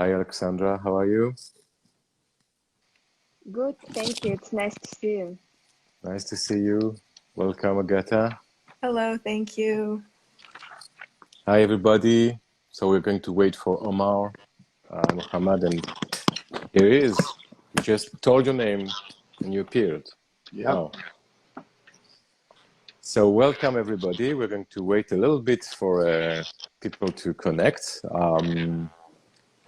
Hi, Alexandra. How are you? Good, thank you. It's nice to see you. Nice to see you. Welcome, Agatha. Hello, thank you. Hi, everybody. So we're going to wait for Omar, Mohammed, and here he is. You just told your name and you appeared. Yeah. Wow. So welcome, everybody. We're going to wait a little bit for people to connect.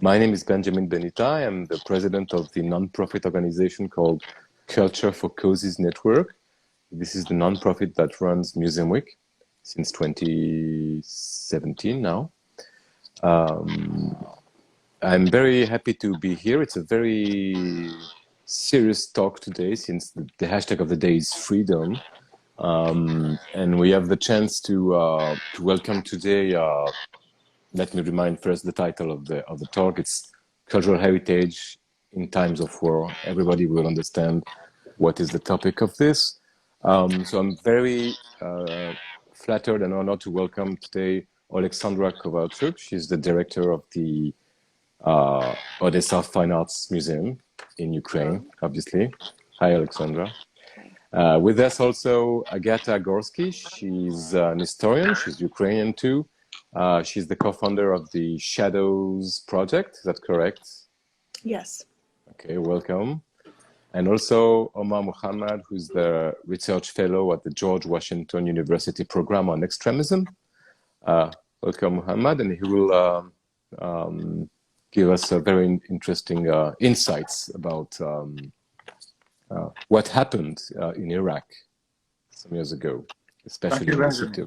My name is Benita. I am the president of the nonprofit organization called Culture for Causes Network. This is the nonprofit that runs MuseumWeek since 2017 now. I'm very happy to be here. It's a very serious talk today since the hashtag of the day is freedom. And we have the chance to welcome today, let me remind first the title of the talk. It's Cultural Heritage in Times of War. Everybody will understand what is the topic of this. So I'm very flattered and honored to welcome today Oleksandra Kovalchuk. She's the director of the Odesa Fine Arts Museum in Ukraine, obviously. Hi, Alexandra. With us also Agatha Gorski. She's an historian. She's Ukrainian too. She's the co-founder of the Shadows Project. Is that correct? Yes. Okay, welcome. And also Omar Mohammed, who's the research fellow at the George Washington University program on extremism. Welcome, Mohammed, and he will give us a very interesting insights about what happened in Iraq some years ago, especially in the city.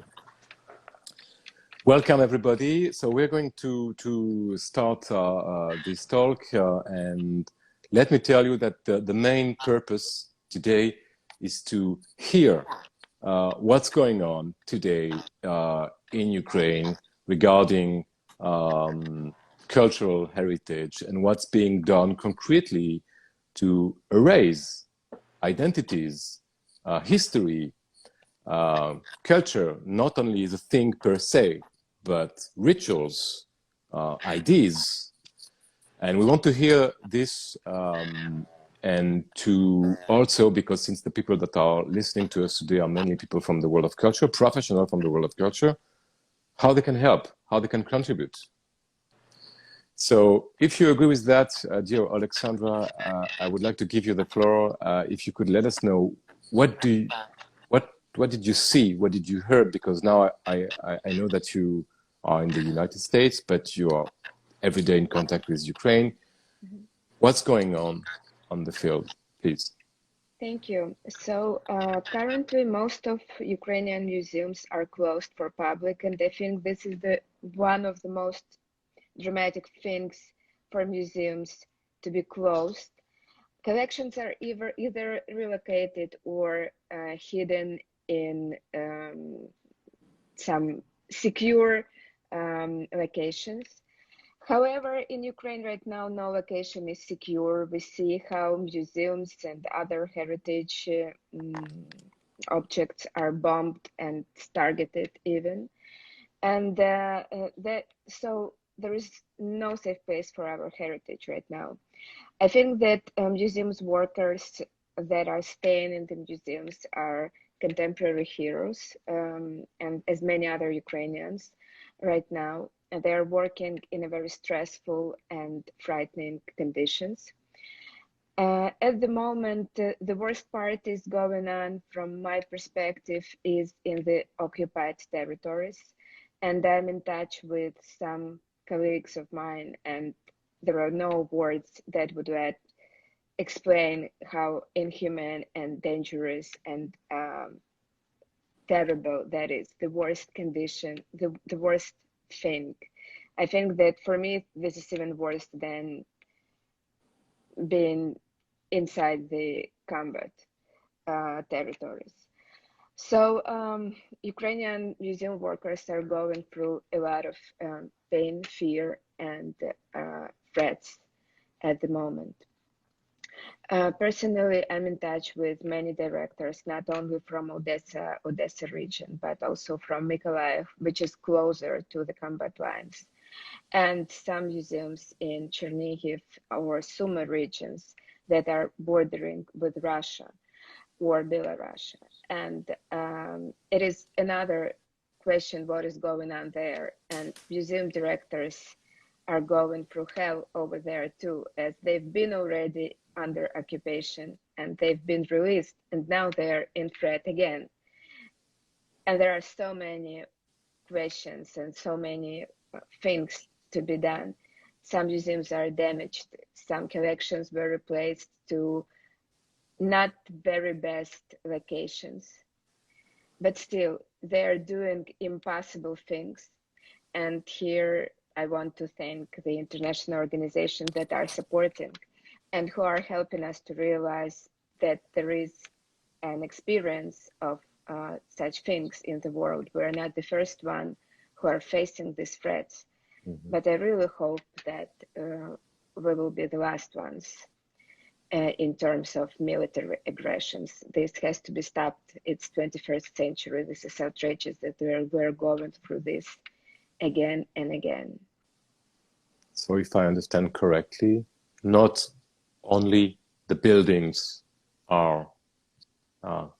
Welcome, everybody. So we're going to start this talk, and let me tell you that the main purpose today is to hear what's going on today in Ukraine regarding cultural heritage and what's being done concretely to erase identities, history, culture, not only as a thing per se, but rituals, ideas. And we want to hear this and to also, because since the people that are listening to us today are mainly people from the world of culture, professionals from the world of culture, how they can help, how they can contribute. So if you agree with that, dear Alexandra, I would like to give you the floor. If you could let us know, what did you see? What did you hear? Because now I know that you are in the United States, but you are every day in contact with Ukraine. What's going on the field, please? Thank you. So currently, most of Ukrainian museums are closed for public, and I think this is one of the most dramatic things for museums to be closed. Collections are either relocated or hidden in some secure locations. However, in Ukraine right now, no location is secure. We see how museums and other heritage objects are bombed and targeted even. And so there is no safe place for our heritage right now. I think that museums workers that are staying in the museums are contemporary heroes, and as many other Ukrainians right now, and they are working in a very stressful and frightening conditions. At the moment, the worst part is going on, from my perspective, is in the occupied territories. And I'm in touch with some colleagues of mine, and there are no words that would explain how inhumane and dangerous and terrible that is. The worst condition, the worst thing. I think that for me, this is even worse than being inside the combat territories. So Ukrainian museum workers are going through a lot of pain, fear, and threats at the moment. Personally, I'm in touch with many directors, not only from Odesa region, but also from Mykolaiv, which is closer to the combat lines. and some museums in Chernihiv or Sumy regions that are bordering with Russia or Belarus. And it is another question what is going on there. And museum directors are going through hell over there too, as they've been already under occupation and they've been released and now they're in threat again. And there are so many questions and so many things to be done. Some museums are damaged. Some collections were replaced to not very best locations, but still they're doing impossible things. And here I want to thank the international organizations that are supporting and who are helping us to realize that there is an experience of such things in the world. We're not the first one who are facing these threats, but I really hope that we will be the last ones in terms of military aggressions. This has to be stopped. It's 21st century. This is outrageous that we're going through this again and again. So if I understand correctly, not only the buildings are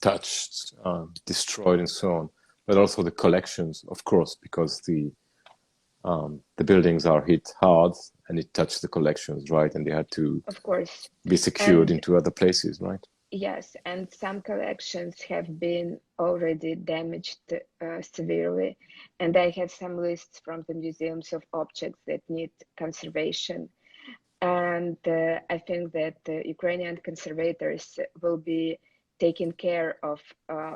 touched, destroyed and so on, but also the collections, of course, because the buildings are hit hard and it touched the collections, right? And they had to, of course, be secured into other places, right? Yes, and some collections have been already damaged severely. And I have some lists from the museums of objects that need conservation. And I think that Ukrainian conservators will be taking care of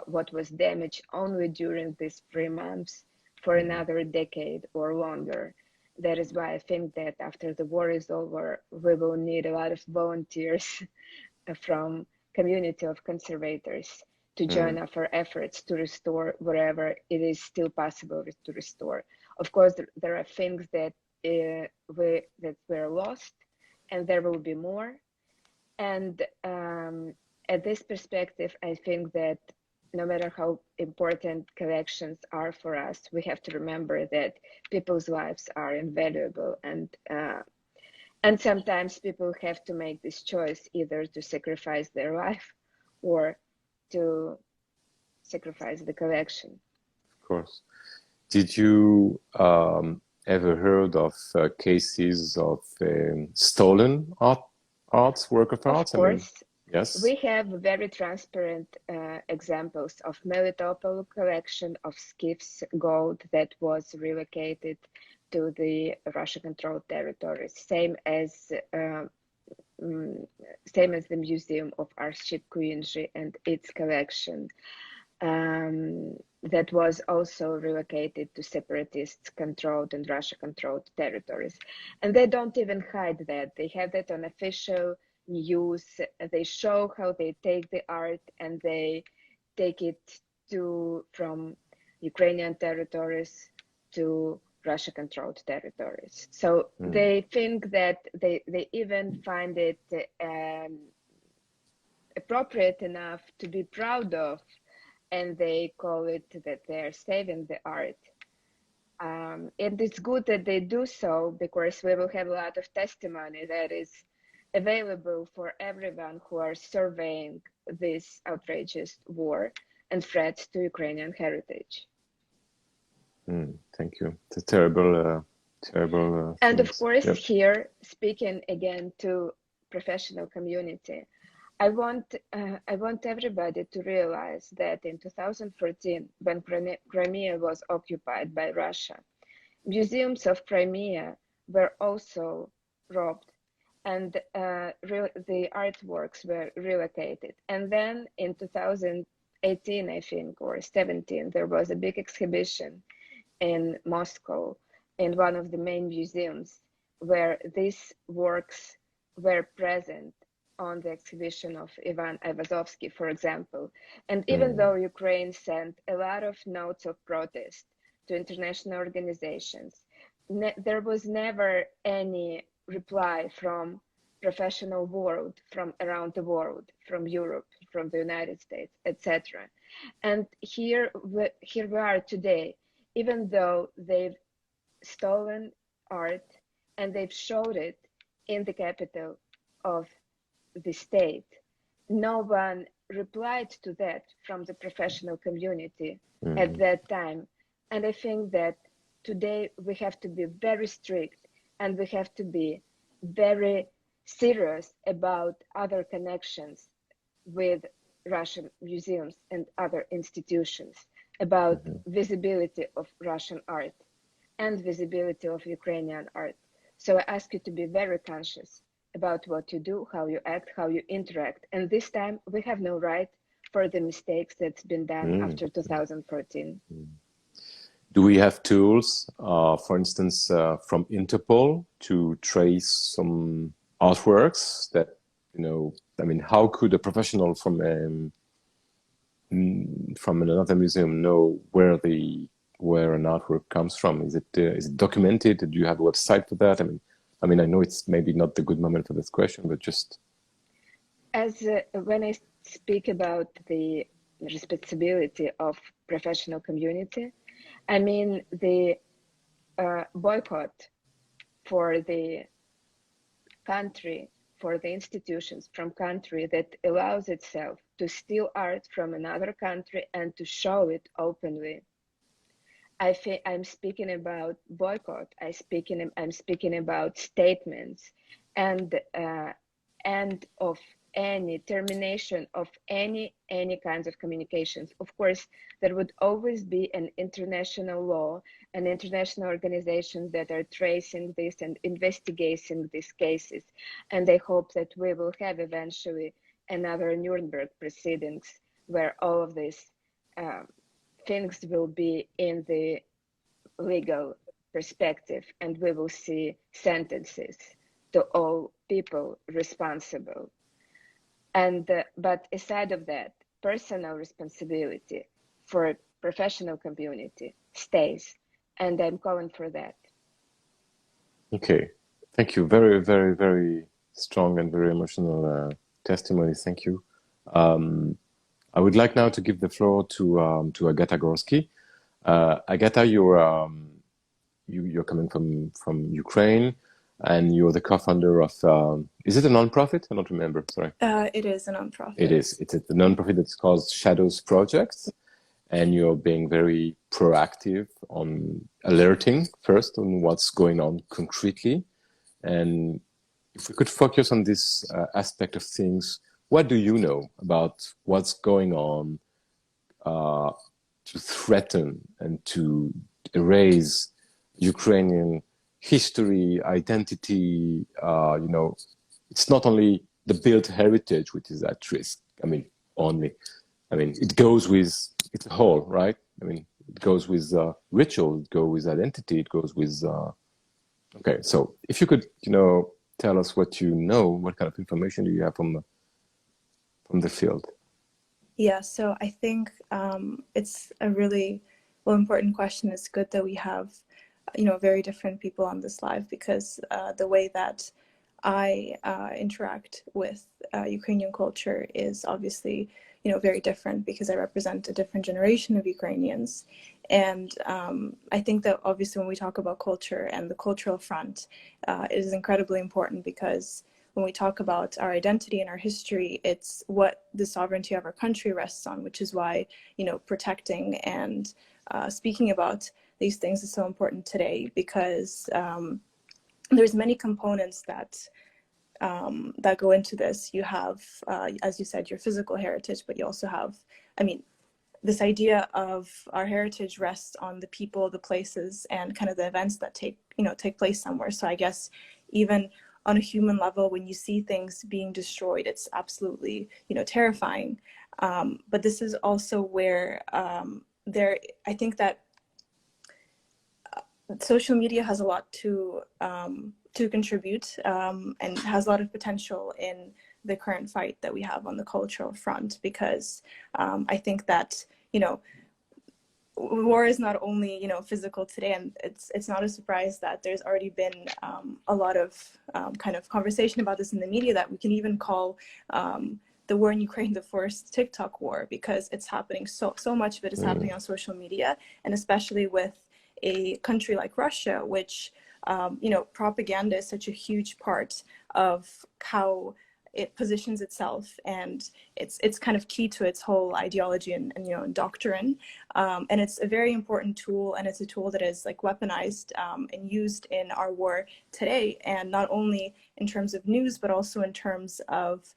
what was damaged only during these 3 months for another decade or longer. That is why I think that after the war is over, we will need a lot of volunteers from community of conservators to join our efforts to restore wherever it is still possible to restore. Of course, there are things that were lost, and there will be more. And at this perspective, I think that no matter how important collections are for us, we have to remember that people's lives are invaluable, and sometimes people have to make this choice either to sacrifice their life or to sacrifice the collection. Of course. Did you ever heard of cases of stolen work of art? Of course. Yes. We have very transparent examples of Melitopol collection of Skif's gold that was relocated to the Russia-controlled territories, same as the Museum of Arship Kuyinji and its collection that was also relocated to separatist-controlled and Russia-controlled territories. And they don't even hide that. They have that on official news. They show how they take the art and they take it from Ukrainian territories to Russia-controlled territories. So they think that they even find it appropriate enough to be proud of, and they call it that they're saving the art. And it's good that they do so, because we will have a lot of testimony that is available for everyone who are surveying this outrageous war and threats to Ukrainian heritage. Thank you. It's a terrible. And things. of course, Yep. here, speaking again to professional community, I want everybody to realize that in 2014, when Crimea was occupied by Russia, museums of Crimea were also robbed, and the artworks were relocated. And then in 2018, I think, or 17, there was a big exhibition in Moscow in one of the main museums where these works were present on the exhibition of Ivan Ayvazovsky, for example. And even though Ukraine sent a lot of notes of protest to international organizations, there was never any reply from professional world, from around the world, from Europe, from the United States, etc. And here we are today, even though they've stolen art, and they've showed it in the capital of the state. No one replied to that from the professional community at that time. And I think that today we have to be very strict, and we have to be very serious about other connections with Russian museums and other institutions, about visibility of Russian art and visibility of Ukrainian art. So I ask you to be very conscious about what you do, how you act, how you interact. And this time we have no right for the mistakes that's been done after 2014. Do we have tools, for instance, from Interpol to trace some artworks that, you know, I mean, how could a professional from another museum know where an artwork comes from? Is it documented? Do you have a website for that? I mean, I know it's maybe not the good moment for this question, but just as when I speak about the responsibility of professional community, I mean the boycott for the country, for the institutions from country that allows itself to steal art from another country and to show it openly. I'm speaking about boycott. I'm speaking about statements and of any termination of any kinds of communications. Of course, there would always be an international law and international organizations that are tracing this and investigating these cases. And I hope that we will have eventually another Nuremberg proceedings where all of these things will be in the legal perspective, and we will see sentences to all people responsible. And but aside of that, personal responsibility for professional community stays, and I'm calling for that. Okay, thank you. Very, very, very strong and very emotional testimony. Thank you. I would like now to give the floor to Agatha Gorski. Agatha, you're coming from Ukraine, and you're the co-founder of. Is it a non-profit? I don't remember. Sorry. It is a nonprofit. It is. It's a non-profit that's called Shadows Projects, and you're being very proactive on alerting first on what's going on concretely, and if we could focus on this aspect of things. What do you know about what's going on to threaten and to erase Ukrainian history, identity? You know, it's not only the built heritage which is at risk. It goes with it's a whole, right? It goes with ritual, it goes with identity, it goes with. Okay, so if you could, tell us what you know, what kind of information do you have from the field? Yeah, so I think it's a really important question. It's good that we have, very different people on this live, because the way that I interact with Ukrainian culture is obviously, very different, because I represent a different generation of Ukrainians. And I think that obviously when we talk about culture and the cultural front, it is incredibly important, because when we talk about our identity and our history, it's what the sovereignty of our country rests on, which is why, protecting and speaking about these things is so important today, because there's many components that go into this. You have, as you said, your physical heritage, but you also have, this idea of our heritage rests on the people, the places, and kind of the events that take place somewhere. So I guess even on a human level, when you see things being destroyed, it's absolutely, terrifying. But this is also where I think that social media has a lot to contribute and has a lot of potential in the current fight that we have on the cultural front, because I think that, war is not only, physical today, and it's not a surprise that there's already been a lot of kind of conversation about this in the media, that we can even call the war in Ukraine the first TikTok war, because it's happening, so much of it is happening on social media, and especially with a country like Russia, which you know, propaganda is such a huge part of how it positions itself, and it's kind of key to its whole ideology and you know, doctrine, and it's a very important tool, and it's a tool that is like weaponized and used in our war today, and not only in terms of news but also in terms of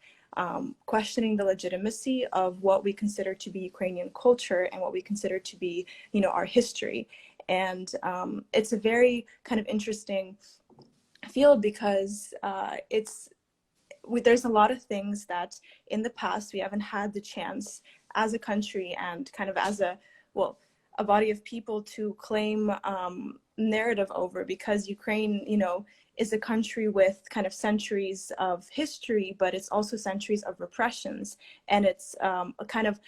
questioning the legitimacy of what we consider to be Ukrainian culture and what we consider to be, you know, our history. And it's a very kind of interesting field because there's a lot of things that in the past we haven't had the chance as a country and kind of as a body of people to claim narrative over, because Ukraine, you know, is a country with kind of centuries of history, but it's also centuries of repressions, and it's a kind of,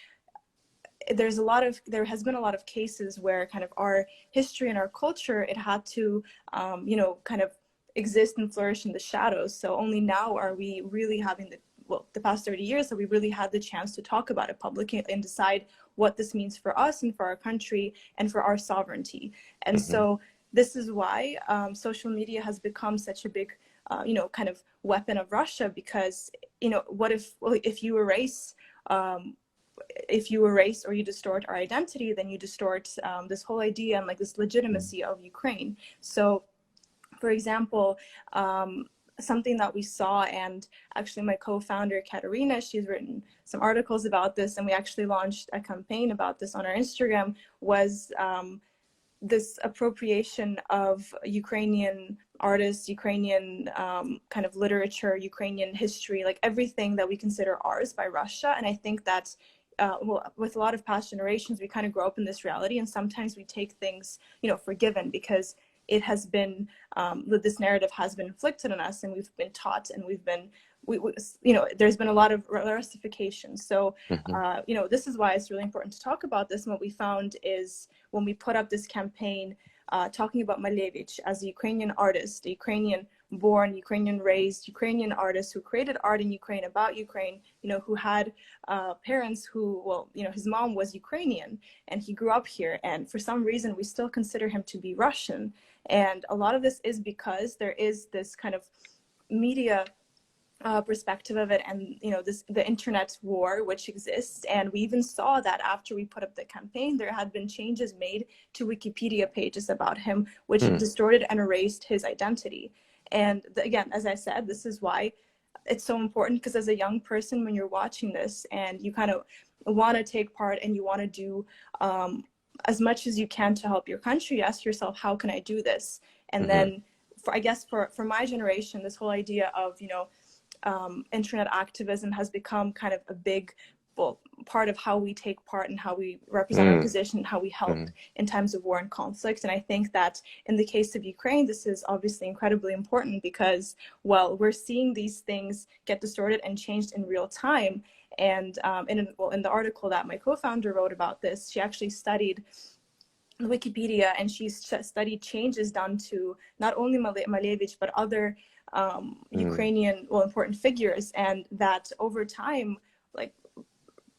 there has been a lot of cases where kind of our history and our culture, it had to you know, kind of exist and flourish in the shadows. So only now are we really having the past 30 years that we really had the chance to talk about it publicly and decide what this means for us and for our country and for our sovereignty. And so this is why social media has become such a big you know, kind of weapon of Russia, because, you know, what if you erase or you distort our identity, then you distort this whole idea and like this legitimacy of Ukraine. So for example, something that we saw, and actually my co-founder Katerina, she's written some articles about this, and we actually launched a campaign about this on our Instagram, was this appropriation of Ukrainian artists, Ukrainian kind of literature, Ukrainian history, like everything that we consider ours by Russia. And I think that with a lot of past generations, we kind of grow up in this reality, and sometimes we take things, you know, for given, because it has been this narrative has been inflicted on us, and we've been taught, and you know, there's been a lot of Russification. So you know, this is why it's really important to talk about this. And what we found is when we put up this campaign talking about Malevich as a Ukrainian artist, a Ukrainian born, Ukrainian raised, Ukrainian artist who created art in Ukraine, about Ukraine, you know, who had parents who, well, you know, his mom was Ukrainian and he grew up here, and for some reason we still consider him to be Russian. And a lot of this is because there is this kind of media perspective of it, and you know, the internet war which exists. And we even saw that after we put up the campaign, there had been changes made to Wikipedia pages about him, which distorted and erased his identity. And again, as I said, this is why it's so important, because as a young person, when you're watching this and you kind of want to take part and you want to do as much as you can to help your country, you ask yourself, how can I do this? And then I guess for my generation, this whole idea of, you know, internet activism has become kind of a big part of how we take part and how we represent our position and how we help in times of war and conflict. And I think that in the case of Ukraine, this is obviously incredibly important because, well, we're seeing these things get distorted and changed in real time. And in the article that my co-founder wrote about this, she actually studied Wikipedia, and she studied changes done to not only Malevich but other Ukrainian important figures, and that over time, like,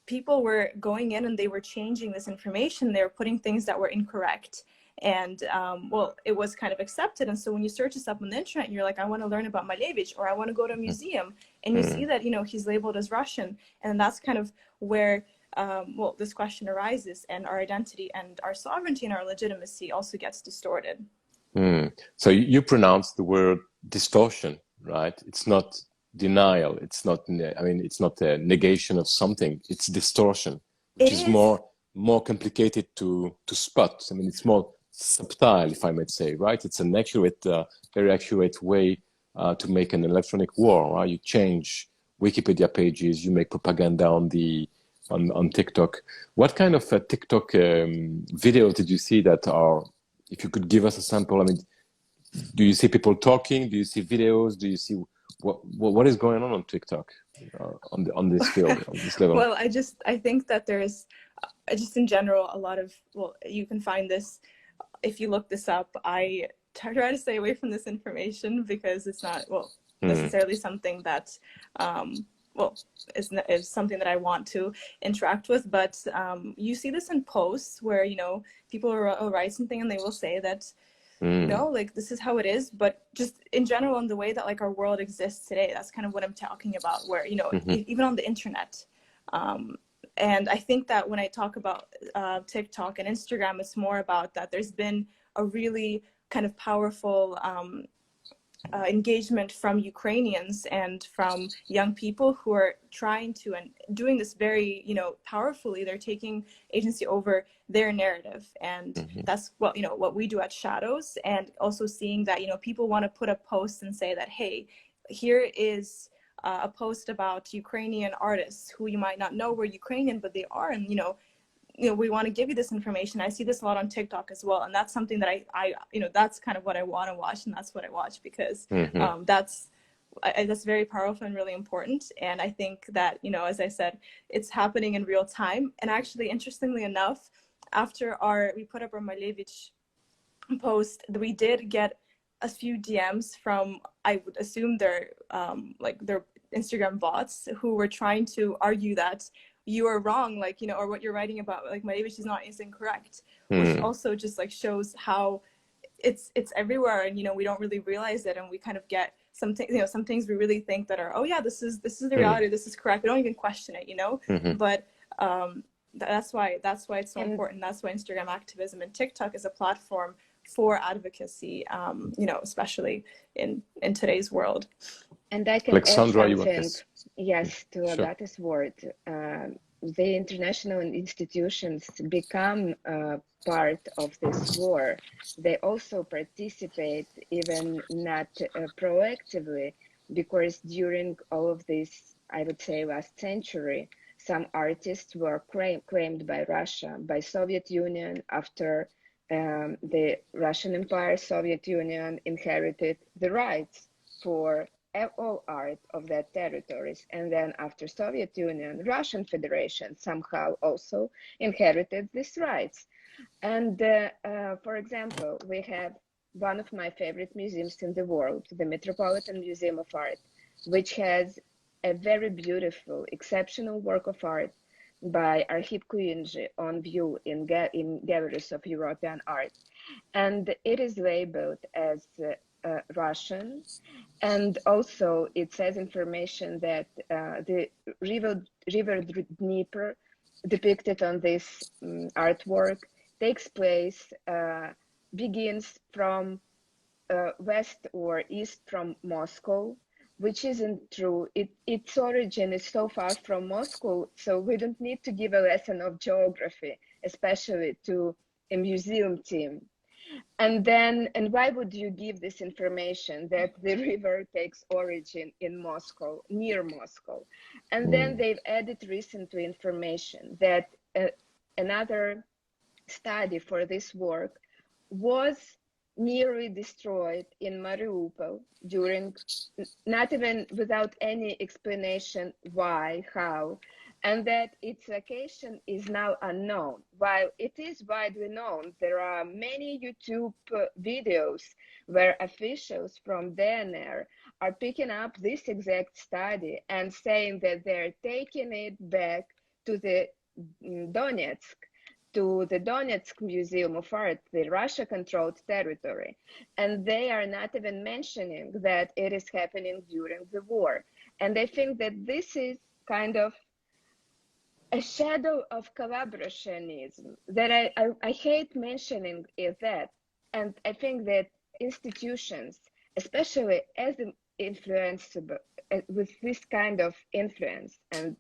people were going in and they were changing this information. They were putting things that were incorrect, and well, it was kind of accepted. And so when you search this up on the internet, you're like, I want to learn about Malevich, or I want to go to a museum, and you see that, you know, he's labeled as Russian, and that's kind of where well, this question arises, and our identity and our sovereignty and our legitimacy also gets distorted. So you pronounce the word distortion, right? It's not denial. It's not, I mean, it's not a negation of something. It's distortion, which is more complicated to spot. I mean, it's more subtle, if I might say, right? It's an accurate, very accurate way to make an electronic war, right? You change Wikipedia pages, you make propaganda on TikTok. What kind of TikTok videos did you see that are, if you could give us a sample? I mean, do you see people talking? Do you see videos? Do you see what is going on TikTok on this field, on this level? Well, I think that there's just in general a lot of, well, you can find this if you look this up. I try to stay away from this information because it's not, well, necessarily something that well, is something that I want to interact with. But you see this in posts where, you know, people will write something and they will say that you know, like this is how it is. But just in general, in the way that like our world exists today, that's kind of what I'm talking about, where, you know, even on the internet. And I think that when I talk about TikTok and Instagram, it's more about that there's been a really kind of powerful engagement from Ukrainians and from young people who are trying to and doing this very, you know, powerfully. They're taking agency over their narrative, and that's what, you know, what we do at Shadows. And also seeing that, you know, people want to put a post and say that, hey, here is a post about Ukrainian artists who you might not know were Ukrainian, but they are, and you know, we want to give you this information. I see this a lot on TikTok as well. And that's something that I you know, that's kind of what I want to watch. And that's what I watch, because that's very powerful and really important. And I think that, you know, as I said, it's happening in real time. And actually, interestingly enough, after we put up our Malevich post, we did get a few DMs from, I would assume they're like their Instagram bots, who were trying to argue that you are wrong, like, you know, or what you're writing about, like, Malevich is incorrect, which also just like shows how it's everywhere, and, you know, we don't really realize it, and we kind of get something, you know, some things we really think that are, oh yeah, this is the reality, this is correct, we don't even question it, you know. But that's why it's so important. That's why Instagram activism and TikTok is a platform for advocacy, you know, especially in today's world. And I can Alexandra, add something, yes, to Agatha's word. The international institutions become part of this war. They also participate, even not proactively, because during all of this, I would say last century, some artists were claimed by Russia, by Soviet Union. After the Russian Empire, Soviet Union inherited the rights for all art of their territories. And then after Soviet Union, Russian Federation somehow also inherited these rights. And for example, we have one of my favorite museums in the world, the Metropolitan Museum of Art, which has a very beautiful, exceptional work of art by Arhip Kuinji on view in galleries of European art. And it is labeled as Russian, and also it says information that the river Dnieper depicted on this artwork takes place, begins from west or east from Moscow, which isn't true. Its origin is so far from Moscow, so we don't need to give a lesson of geography, especially to a museum team. And why would you give this information that the river takes origin in Moscow, near Moscow? And then they've added recently information that another study for this work was nearly destroyed in Mariupol during, not even without any explanation why, how, and that its location is now unknown. While it is widely known, there are many YouTube videos where officials from DNR are picking up this exact study and saying that they're taking it back to the Donetsk Museum of Art, the Russia-controlled territory. And they are not even mentioning that it is happening during the war. And I think that this is kind of a shadow of collaborationism that I hate mentioning is that. And I think that institutions, especially as influenceable, with this kind of influence, and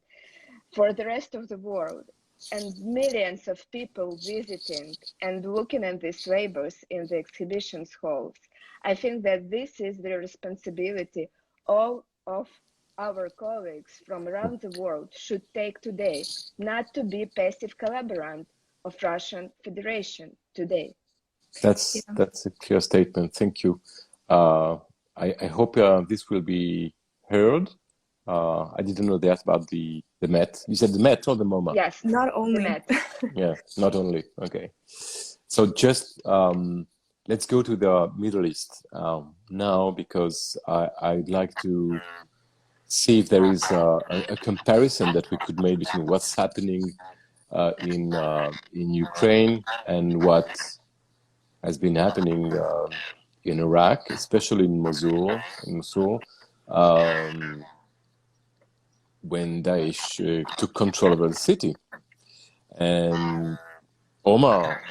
for the rest of the world, and millions of people visiting and looking at these labels in the exhibitions halls, I think that this is the responsibility all of our colleagues from around the world should take today, not to be passive collaborant of Russian Federation today. That's a clear statement. Thank you. I hope this will be heard. I didn't know that about the Met. You said the Met or the MoMA? Yes, not only. The Met. Yeah, not only. Okay. So just let's go to the Middle East now, because I'd like to see if there is a comparison that we could make between what's happening in Ukraine and what has been happening in Iraq, especially in Mosul, when Daesh took control of the city. And Omar,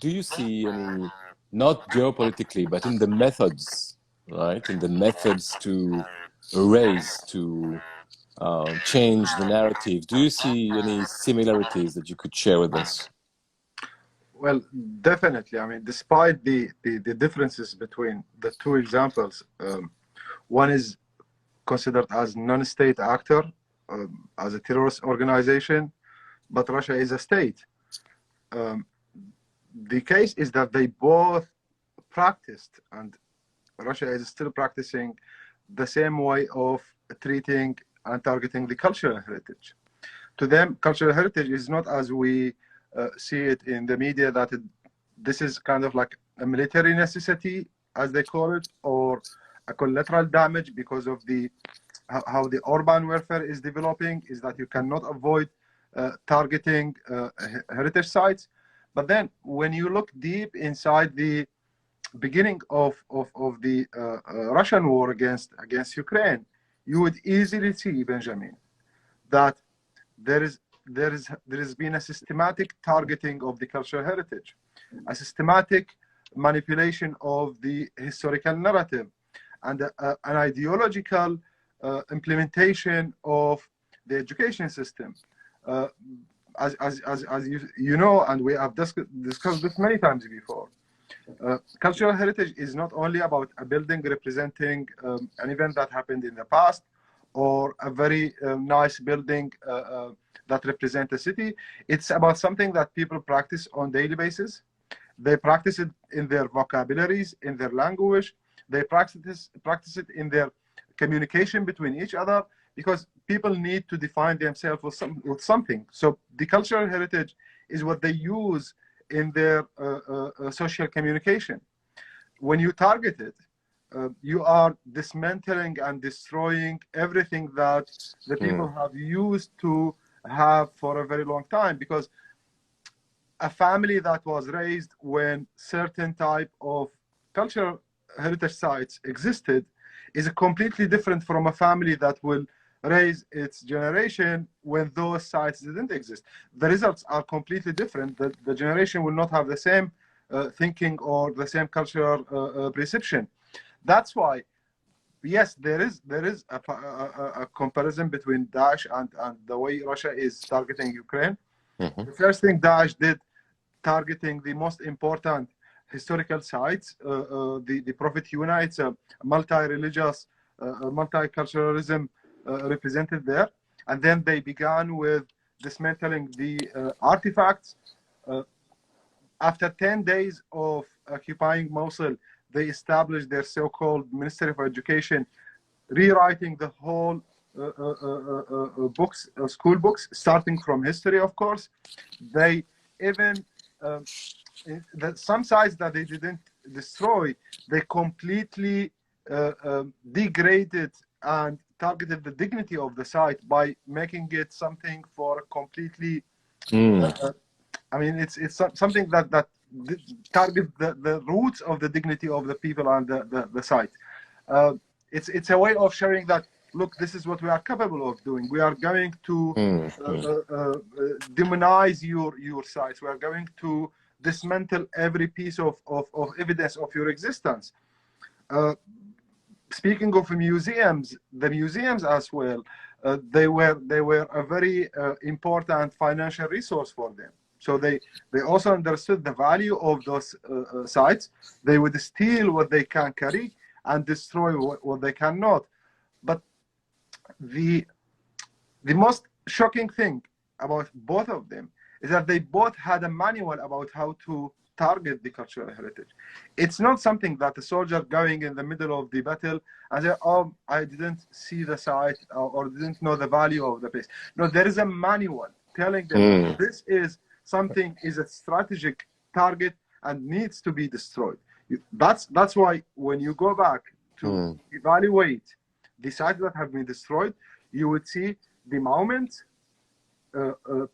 do you see any, not geopolitically, but in the methods, right? In the methods to erase, to change the narrative, do you see any similarities that you could share with us? Well, definitely. I mean, despite the differences between the two examples, one is considered as non-state actor, as a terrorist organization, but Russia is a state. The case is that they both practiced, and Russia is still practicing the same way of treating and targeting the cultural heritage. To them, cultural heritage is not as we see it in the media, that this is kind of like a military necessity, as they call it, or a collateral damage because of the how the urban warfare is developing, is that you cannot avoid targeting heritage sites. But then when you look deep inside the beginning of the Russian war against Ukraine, you would easily see, Benjamin, that there has been a systematic targeting of the cultural heritage, a systematic manipulation of the historical narrative, and an ideological implementation of the education system. As you know, and we have discussed this many times before, cultural heritage is not only about a building representing an event that happened in the past, or a very nice building that represents a city. It's about something that people practice on a daily basis. They practice it in their vocabularies, in their language. They practice it in their communication between each other, because people need to define themselves with something. So the cultural heritage is what they use in their social communication. When you target it, you are dismantling and destroying everything that the people have used to have for a very long time, because a family that was raised when certain type of cultural heritage sites existed is completely different from a family that will raise its generation when those sites didn't exist. The results are completely different. The generation will not have the same thinking or the same cultural perception. That's why, yes, there is a comparison between Daesh and the way Russia is targeting Ukraine. The first thing Daesh did, targeting the most important historical sites, the Prophet Yuna, it's a multi-religious, multiculturalism represented there. And then they began with dismantling the artifacts. After 10 days of occupying Mosul, they established their so-called Ministry of Education, rewriting the whole books, school books, starting from history, of course. They even, some sites that they didn't destroy, they completely degraded and targeted the dignity of the site by making it something for completely, I mean, it's something that target the roots of the dignity of the people and the site. It's a way of showing that, look, this is what we are capable of doing. We are going to demonize your sites. We are going to dismantle every piece of evidence of your existence. Speaking of museums, the museums as well, they were a very important financial resource for them. So they also understood the value of those sites. They would steal what they can carry and destroy what they cannot. But the most shocking thing about both of them is that they both had a manual about how to target the cultural heritage. It's not something that a soldier going in the middle of the battle and say, oh, I didn't see the site or didn't know the value of the place. No, there is a manual telling them this is something, is a strategic target and needs to be destroyed. That's why when you go back to evaluate the sites that have been destroyed, you would see the monuments,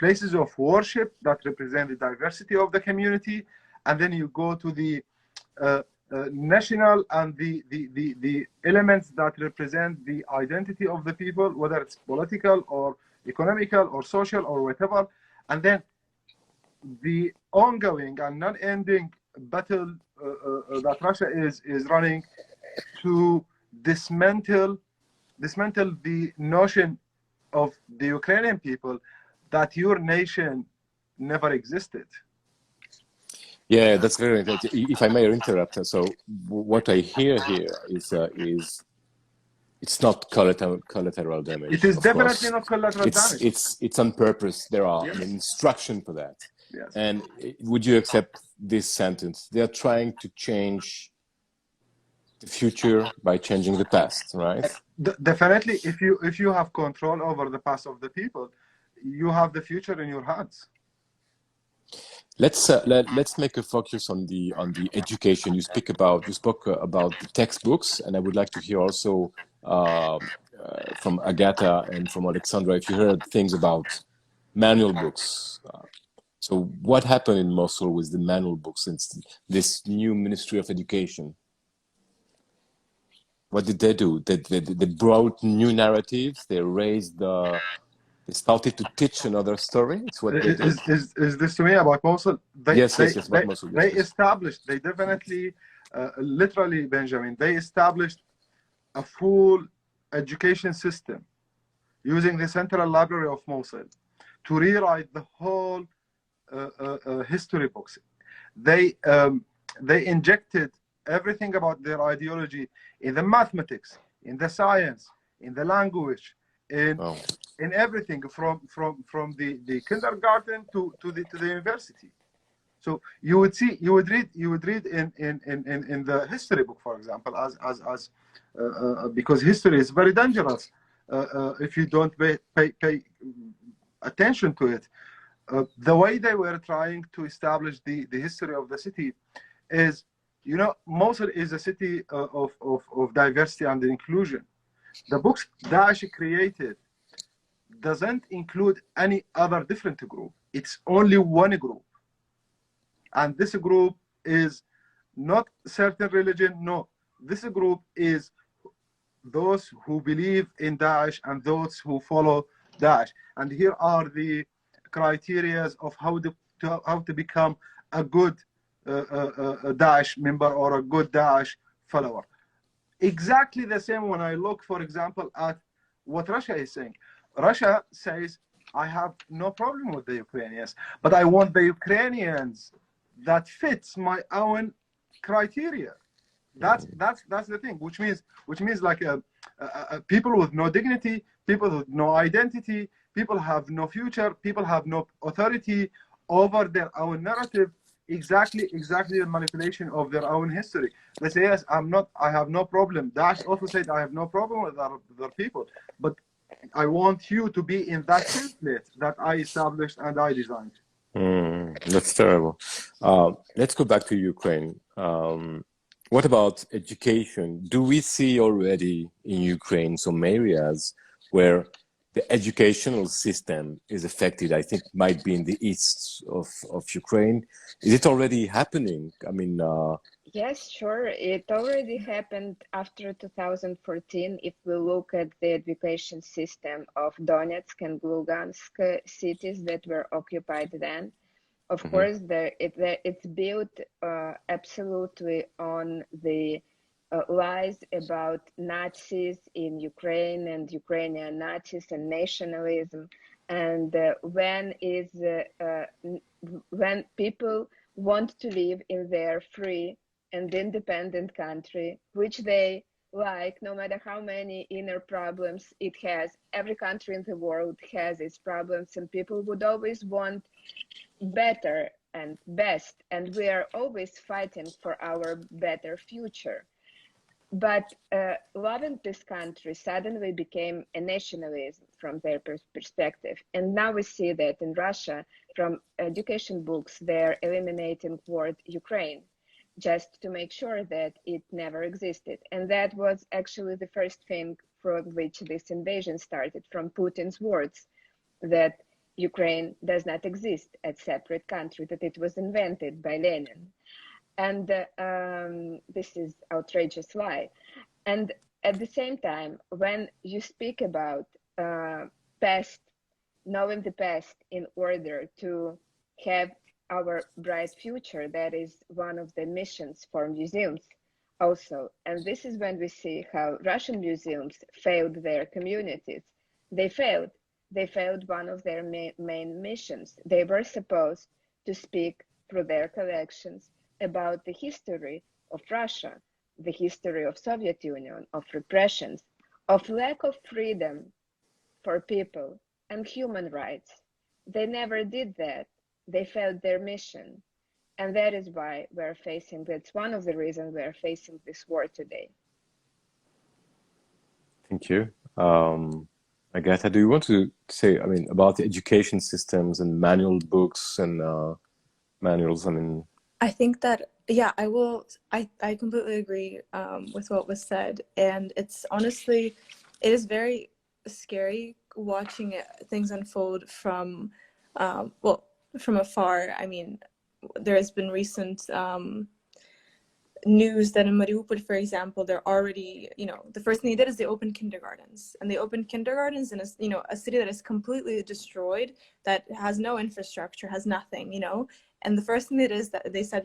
places of worship that represent the diversity of the community, and then you go to the national and the elements that represent the identity of the people, whether it's political or economical or social or whatever, and then the ongoing and non-ending battle that Russia is running to dismantle the notion of the Ukrainian people that your nation never existed. Yeah, that's very interesting. If I may interrupt, so what I hear here is it's not collateral damage. It is definitely course. not collateral damage. It's on purpose. There are Yes. an instruction for that. Yes. And would you accept this sentence? They are trying to change the future by changing the past, right? Definitely, if you have control over the past of the people, you have the future in your hands. Let's make a focus on the education. You spoke about the textbooks, and I would like to hear also from Agatha and from Alexandra if you heard things about manual books. So what happened in Mosul with the manual books since this new Ministry of Education? What did they do? They brought new narratives. They raised the. They started to teach another story. It's what they did. Is this to me about Mosul? Yes, about Mosul. They established. They definitely, literally, Benjamin. They established a full education system using the Central Library of Mosul to rewrite the whole history books. They injected everything about their ideology in the mathematics, in the science, in the language, in everything from the kindergarten to the university. So you would read in the history book, for example, as because history is very dangerous if you don't pay attention to it. The way they were trying to establish the history of the city is, Mosul is a city of diversity and inclusion. The books Daesh created doesn't include any other different group. It's only one group. And this group is not certain religion, no. This group is those who believe in Daesh and those who follow Daesh. And here are the criteria of how to become a good Daesh member or a good Daesh follower. Exactly the same when I look, for example, at what Russia is saying. Russia says, I have no problem with the Ukrainians, but I want the Ukrainians that fits my own criteria. That's the thing, which means like people with no dignity, people with no identity, people have no future, people have no authority over their own narrative. Exactly the manipulation of their own history. They say, yes, I have no problem. Daesh also said, I have no problem with other people, but I want you to be in that template that I established and I designed. That's terrible. Let's go back to Ukraine. What about education? Do we see already in Ukraine some areas where the educational system is affected? I think might be in the east of Ukraine. Is it already happening? I mean, yes, sure. It already happened after 2014. If we look at the education system of Donetsk and Lugansk cities that were occupied then, of course, it's built absolutely on the lies about Nazis in Ukraine and Ukrainian Nazis and nationalism. And when people want to live in their free and independent country, which they like, no matter how many inner problems it has, every country in the world has its problems, and people would always want better and best, and we are always fighting for our better future. But loving this country suddenly became a nationalism from their perspective. And now we see that in Russia, from education books, they're eliminating word Ukraine, just to make sure that it never existed. And that was actually the first thing from which this invasion started, from Putin's words, that Ukraine does not exist as separate country, that it was invented by Lenin. And this is outrageous lie. And at the same time, when you speak about past, knowing the past in order to have our bright future, that is one of the missions for museums also. And this is when we see how Russian museums failed their communities. They failed. They failed one of their main missions. They were supposed to speak through their collections about the history of Russia, the history of Soviet Union, of repressions, of lack of freedom for people and human rights. They never did that. They failed their mission. And that is why we're facing, that's one of the reasons we're facing this war today. Thank you. Agatha, do you want to say, I mean, about the education systems and manual books and manuals? I mean, I think that, yeah, I will. I completely agree with what was said, and it's honestly, it is very scary watching things unfold from, well, from afar. I mean, there has been recent news that in Mariupol, for example, they're already, you know, the first thing they did is they opened kindergartens, and they opened kindergartens in a, you know, a city that is completely destroyed, that has no infrastructure, has nothing, you know. And the first thing that is that they said,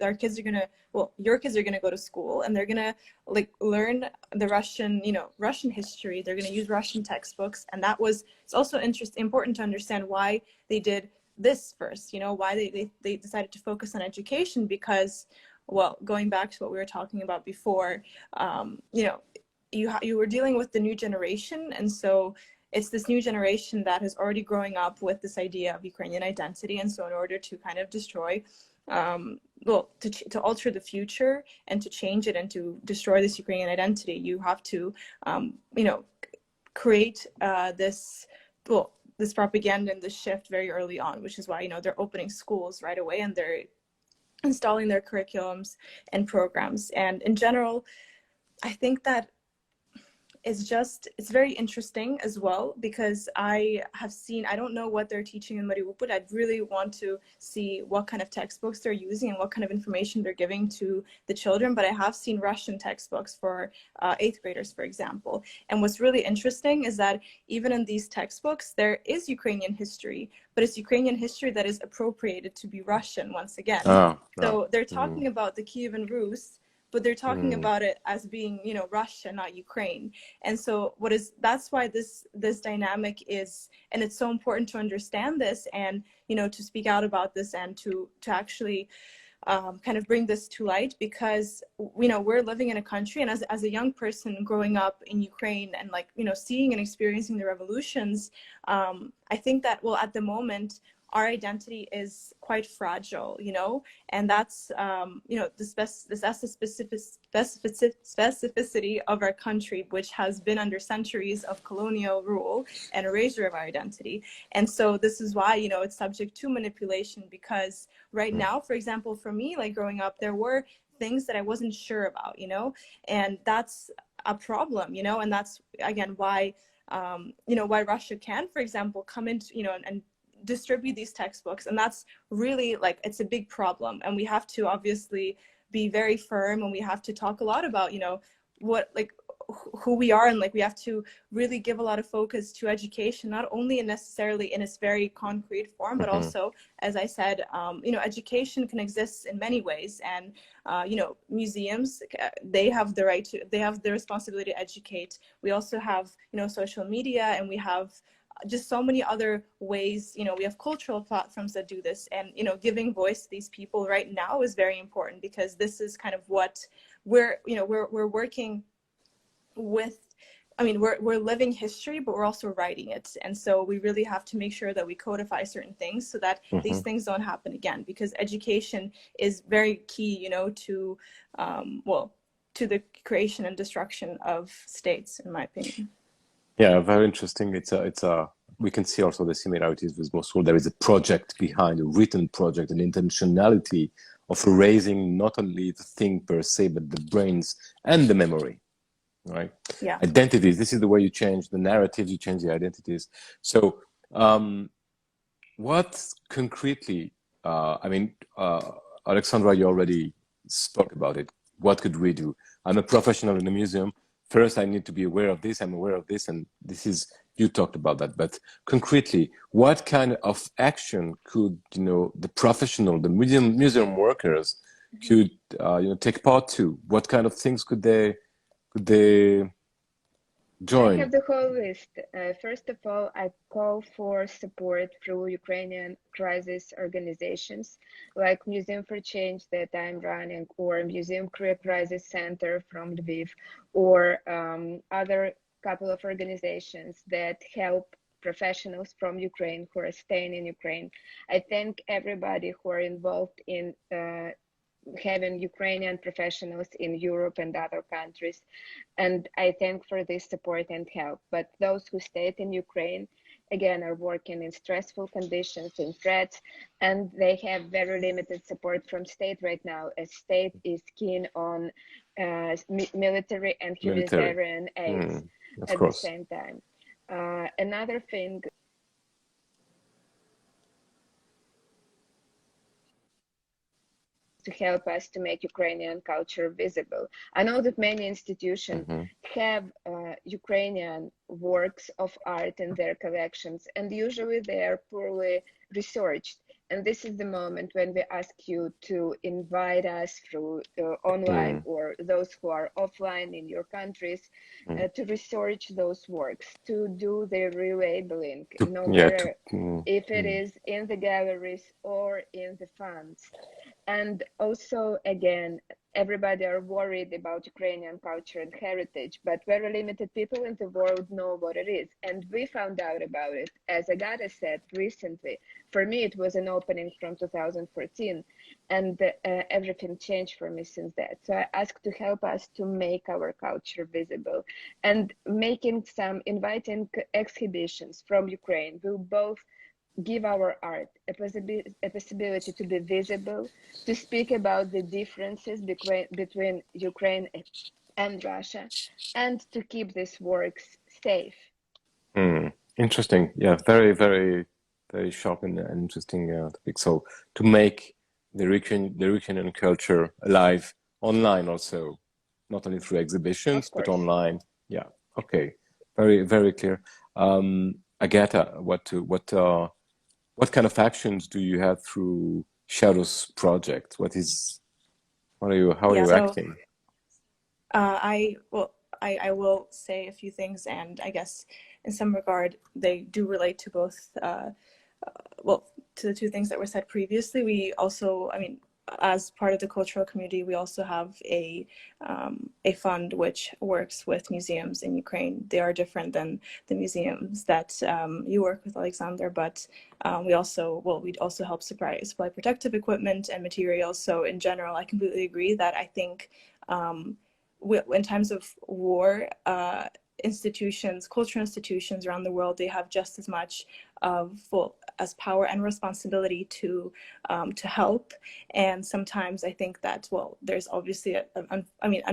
our kids are gonna, well, your kids are gonna go to school, and they're gonna like learn the Russian, you know, Russian history. They're gonna use Russian textbooks, and that was, it's also important to understand why they did this first, you know, why they decided to focus on education, because, well, going back to what we were talking about before, you know, you were dealing with the new generation, and so it's this new generation that is already growing up with this idea of Ukrainian identity, and so in order to kind of destroy, well, to alter the future and to change it and to destroy this Ukrainian identity, you have to, you know, create this, well, this propaganda and this shift very early on, which is why, you know, they're opening schools right away, and they're installing their curriculums and programs. And in general, I think that it's very interesting as well, because I have seen, I don't know what they're teaching in Mariupol. I'd really want to see what kind of textbooks they're using and what kind of information they're giving to the children, but I have seen Russian textbooks for 8th graders, for example. And what's really interesting is that even in these textbooks, there is Ukrainian history, but it's Ukrainian history that is appropriated to be Russian once again. So they're talking about the Kievan Rus, but they're talking about it as being, you know, Russia, not Ukraine. And so that's why this dynamic is, and it's so important to understand this, and, you know, to speak out about this, and to actually kind of bring this to light, because, you know, we're living in a country, and as a young person growing up in Ukraine and, like, you know, seeing and experiencing the revolutions, I think that, well, at the moment, our identity is quite fragile, you know, and that's, you know, that's the specificity of our country, which has been under centuries of colonial rule and erasure of our identity. And so this is why, you know, it's subject to manipulation, because right now, for example, for me, like growing up, there were things that I wasn't sure about, you know, and that's a problem, you know, and that's, again, why, you know, why Russia can, for example, come into, you know, and distribute these textbooks. And that's really, like, it's a big problem, and we have to obviously be very firm, and we have to talk a lot about, you know, what, like, who we are, and, like, we have to really give a lot of focus to education, not only necessarily in its very concrete form, but also, as I said, you know, education can exist in many ways, and you know, museums, they have the right to, they have the responsibility to educate. We also have, you know, social media, and we have just so many other ways, you know, we have cultural platforms that do this, and, you know, giving voice to these people right now is very important, because this is kind of what we're working with. I mean, we're living history, but we're also writing it, and so we really have to make sure that we codify certain things so that these things don't happen again, because education is very key, you know, to well, to the creation and destruction of states, in my opinion. Yeah, very interesting. It's a we can see also the similarities with Mosul. There is a project behind, a written project, an intentionality of erasing not only the thing per se, but the brains and the memory, right? Yeah. Identities. This is the way you change the narratives, you change the identities. So what concretely, I mean, Alexandra, you already spoke about it. What could we do? I'm a professional in the museum. First, I need to be aware of this. I'm aware of this, and this is, you talked about that. But concretely, what kind of action could, you know, the professional, the museum workers could, you know, take part to? What kind of things could they I join? have the whole list. First of all, I call for support through Ukrainian crisis organizations like Museum for Change that I'm running, or Museum Career Crisis Center from Lviv, or other couple of organizations that help professionals from Ukraine who are staying in Ukraine. I thank everybody who are involved in having Ukrainian professionals in Europe and other countries. And I thank for this support and help. But those who stayed in Ukraine, again, are working in stressful conditions, in threats, and they have very limited support from state right now, as state is keen on military and humanitarian aids Of at the course. same time. Another thing to help us to make Ukrainian culture visible. I know that many institutions have Ukrainian works of art in their collections, and usually they are poorly researched. And this is the moment when we ask you to invite us through online or those who are offline in your countries to research those works, to do the relabeling, no matter if it is in the galleries or in the funds. And also, again, everybody are worried about Ukrainian culture and heritage, but very limited people in the world know what it is. And we found out about it, as Agatha said recently. For me, it was an opening from 2014, and everything changed for me since that. So I asked to help us to make our culture visible, and making some inviting exhibitions from Ukraine will both give our art a possibility to be visible, to speak about the differences between Ukraine and Russia, and to keep these works safe. Interesting. Yeah, very, very, very sharp and interesting topic. So to make the Ukrainian culture alive online also, not only through exhibitions, but online. Yeah. Okay. Very, very clear. Agatha, what kind of actions do you have through Shadows project? How are you acting? I will say a few things, and I guess in some regard they do relate to both, to the two things that were said previously. We also, I mean, as part of the cultural community, we also have a fund which works with museums in Ukraine. They are different than the museums that you work with, Alexandra, but we also help supply protective equipment and materials. So in general, I completely agree that I think in times of war, cultural institutions around the world, they have just as much as power and responsibility to help. And sometimes I think that, there's obviously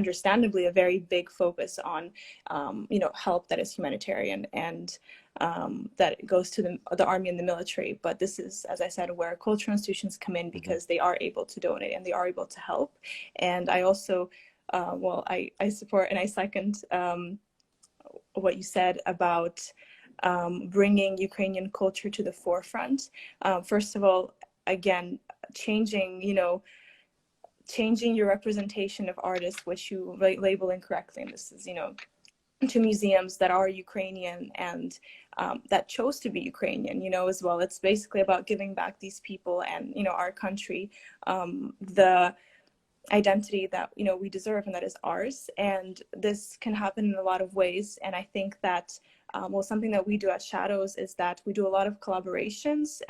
understandably a very big focus on help that is humanitarian and that goes to the army and the military. But this is, as I said, where cultural institutions come in, because they are able to donate and they are able to help. And I also I support and I second what you said about bringing Ukrainian culture to the forefront. First of all, again, changing your representation of artists, which you label incorrectly. And this is, to museums that are Ukrainian and that chose to be Ukrainian, as well. It's basically about giving back these people and, our country the identity that we deserve and that is ours. And this can happen in a lot of ways. And I think that something that we do at Shadows is that we do a lot of collaborations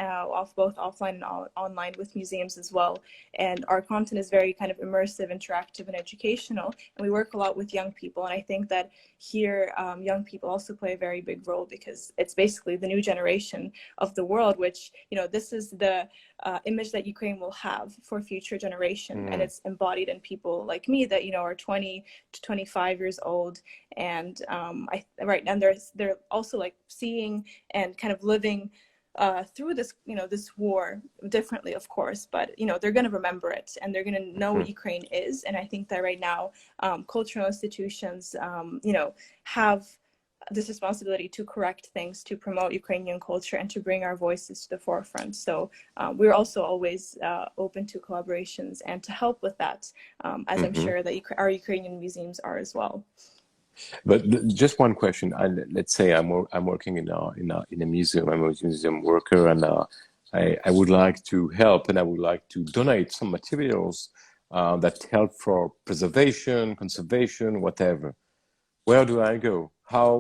both offline and online with museums as well. And our content is very kind of immersive, interactive, and educational. And we work a lot with young people. And I think that here, young people also play a very big role, because it's basically the new generation of the world, which, this is the image that Ukraine will have for future generation. And it's embodied in people like me that, are 20 to 25 years old. And they're also like seeing and kind of living through this, this war differently, of course, but, they're going to remember it and they're going to know what Ukraine is. And I think that right now, cultural institutions, have this responsibility to correct things, to promote Ukrainian culture, and to bring our voices to the forefront. So we're also always open to collaborations and to help with that, as I'm sure that our Ukrainian museums are as well. But just one question. Let's say I'm working in a museum. I'm a museum worker, and I would like to help, and I would like to donate some materials that help for preservation, conservation, whatever. Where do I go?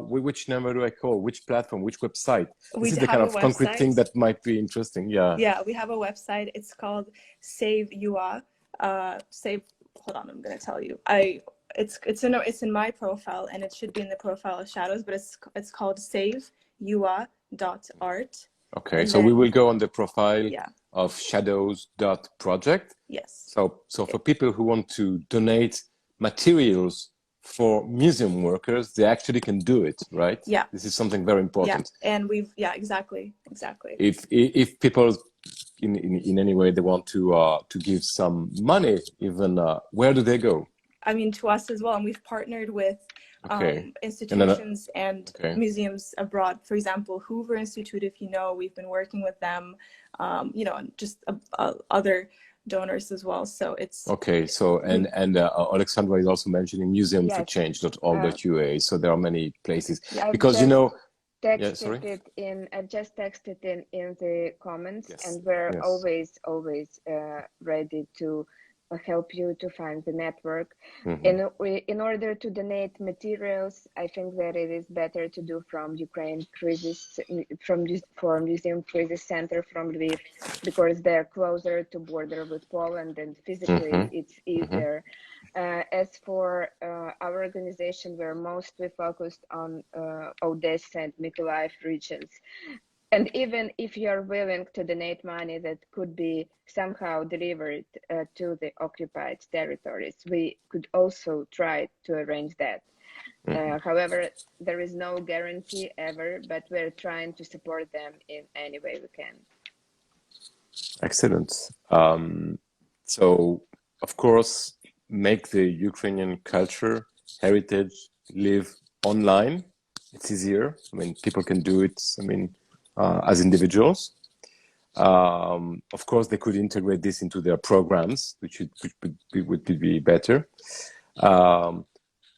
Which number do I call? Which platform? Which website? This is the kind of concrete thing that might be interesting. Yeah. Yeah, we have a website. It's called Save UA. Hold on, I'm going to tell you. It's in my profile, and it should be in the profile of Shadows, but it's called saveua.art. Okay, so we will go on the profile of shadows.project. Yes. So for people who want to donate materials for museum workers, they actually can do it, right? Yeah. This is something very important. Yeah, and exactly. If people in any way they want to give some money, even where do they go? I mean, to us as well, and we've partnered with institutions and museums abroad. For example, Hoover Institute, if we've been working with them, and just other donors as well. So it's okay. So and Oleksandra is also mentioning Museum for Change.org.ua. So there are many places because I've just texted in the comments, and we're always ready to help you to find the network. In order to donate materials, I think that it is better to do from Ukraine Crisis, from Museum Crisis Center from Lviv, because they're closer to border with Poland, and physically it's easier. As for our organization, we're mostly focused on Odesa and Mykolaiv regions. And even if you're willing to donate money that could be somehow delivered to the occupied territories, we could also try to arrange that. However, there is no guarantee ever, but we're trying to support them in any way we can. Excellent. So, of course, make the Ukrainian culture, heritage live online. It's easier. I mean, people can do it. I mean, as individuals. Of course, they could integrate this into their programs, which would be better.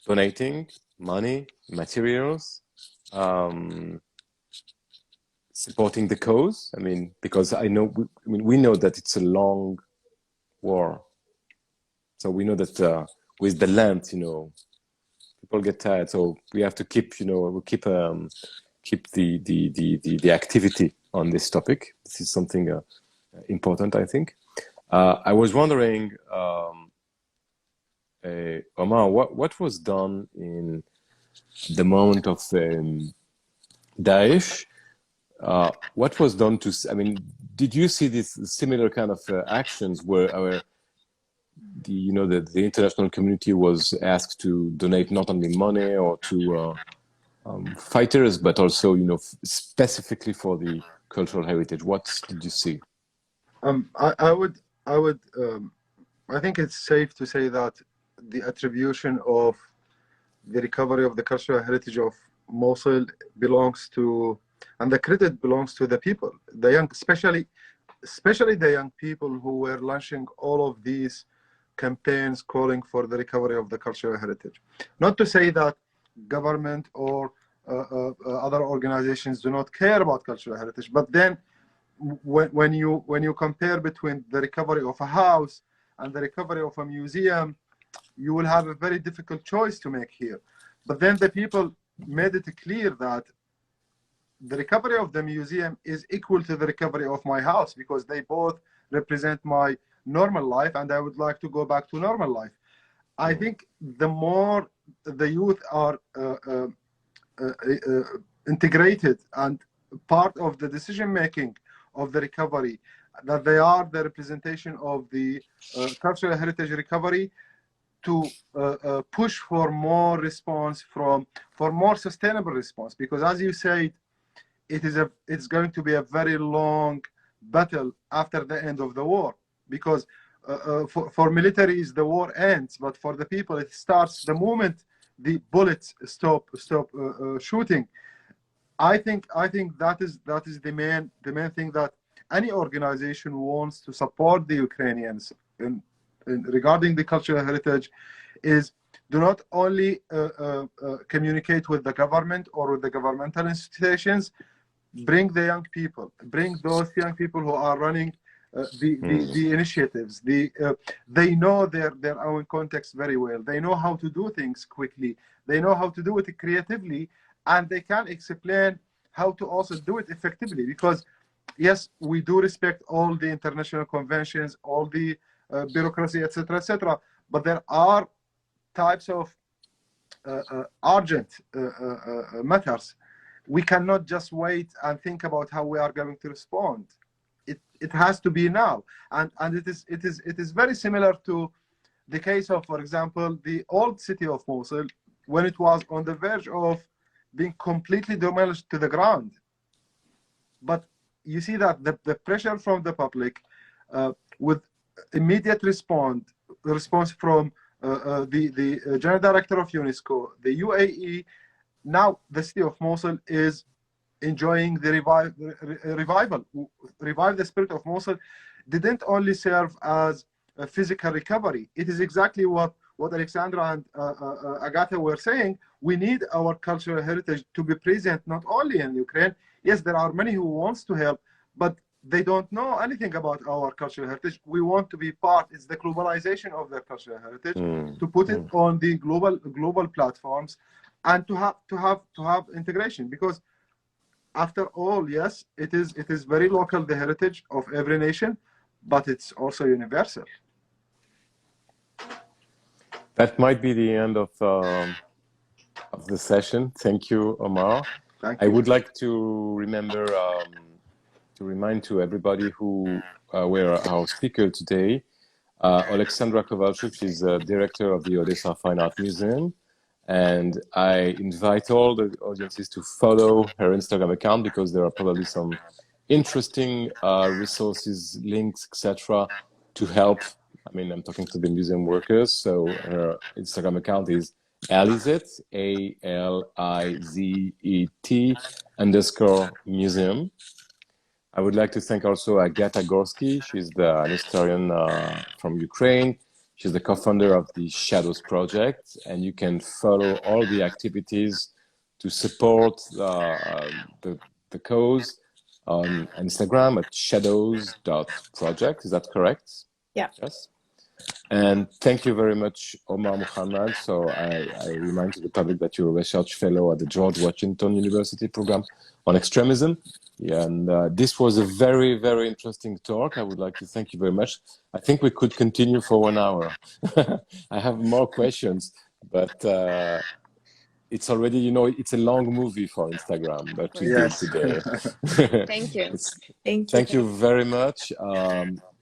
Donating money, materials, supporting the cause. I mean, because we know that it's a long war. So we know that with the land, people get tired. So we have to keep, keep the activity on this topic. This is something important, I think. I was wondering, Omar, what was done in the moment of Daesh? What was done to? I mean, did you see this similar kind of actions where the international community was asked to donate not only money or to fighters, but also, specifically for the cultural heritage? What did you see? I think it's safe to say that the attribution of the recovery of the cultural heritage of Mosul belongs to, and the credit belongs to the people, the young, especially the young people who were launching all of these campaigns calling for the recovery of the cultural heritage. Not to say that government or other organizations do not care about cultural heritage, but then when you compare between the recovery of a house and the recovery of a museum, you will have a very difficult choice to make here. But then the people made it clear that the recovery of the museum is equal to the recovery of my house, because they both represent my normal life, and I would like to go back to normal life. I think the more the youth are integrated and part of the decision making of the recovery, that they are the representation of the cultural heritage recovery, to push for more response for more sustainable response. Because as you said, it's going to be a very long battle after the end of the war, because for militaries the war ends, but for the people it starts the moment the bullets stop shooting. I think that is the main thing that any organization wants to support the Ukrainians in regarding the cultural heritage is do not only communicate with the government or with the governmental institutions, bring the young people, bring those young people who are running the initiatives. They know their own context very well. They know how to do things quickly. They know how to do it creatively, and they can explain how to also do it effectively. Because yes, we do respect all the international conventions, all the bureaucracy, etc., but there are types of urgent matters. We cannot just wait and think about how we are going to respond. It has to be now, and it is very similar to the case of, for example, the old city of Mosul, when it was on the verge of being completely demolished to the ground. But you see that the pressure from the public, with immediate response from the General Director of UNESCO, the UAE, now the city of Mosul is enjoying the revival. Revive the spirit of Mosul didn't only serve as a physical recovery. It is exactly what Alexandra and Agatha were saying. We need our cultural heritage to be present not only in Ukraine. Yes, there are many who wants to help, but they don't know anything about our cultural heritage. We want to be part. It's the globalization of their cultural heritage, to put it on the global platforms, and to have integration. Because after all, yes, it is very local, the heritage of every nation, but it's also universal. That might be the end of the session. Thank you, Omar. Thank you. I would like to remind to everybody who were our speaker today. Oleksandra Kovalchuk is the director of the Odesa Fine Art Museum, and I invite all the audiences to follow her Instagram account, because there are probably some interesting resources, links, etc. to help. I mean, I'm talking to the museum workers, so her Instagram account is Alizet, ALIZET_museum. I would like to thank also Agatha Gorski. She's an historian from Ukraine. She's the co-founder of the Shadows Project, and you can follow all the activities to support the cause on Instagram at shadows.project. Is that correct? Yeah. Yes. And thank you very much, Omar Mohammed. So I remind to the public that you're a research fellow at the George Washington University program on extremism. Yeah, and this was a very, very interesting talk. I would like to thank you very much. I think we could continue for 1 hour. I have more questions, but it's already, you know, it's a long movie for Instagram that we did today. Thank you. Thank you very much.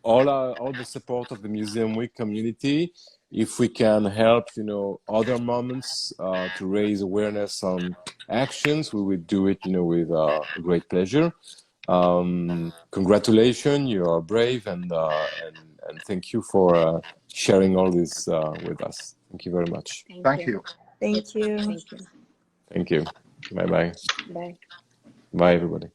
All the support of the Museum Week community. If we can help, you know, other moments to raise awareness on actions, we will do it, you know, with great pleasure. Congratulations, you are brave, and thank you for sharing all this with us. Thank you very much. Thank you. Thank you. Thank you. Thank you. Bye-bye. Bye. Bye, everybody.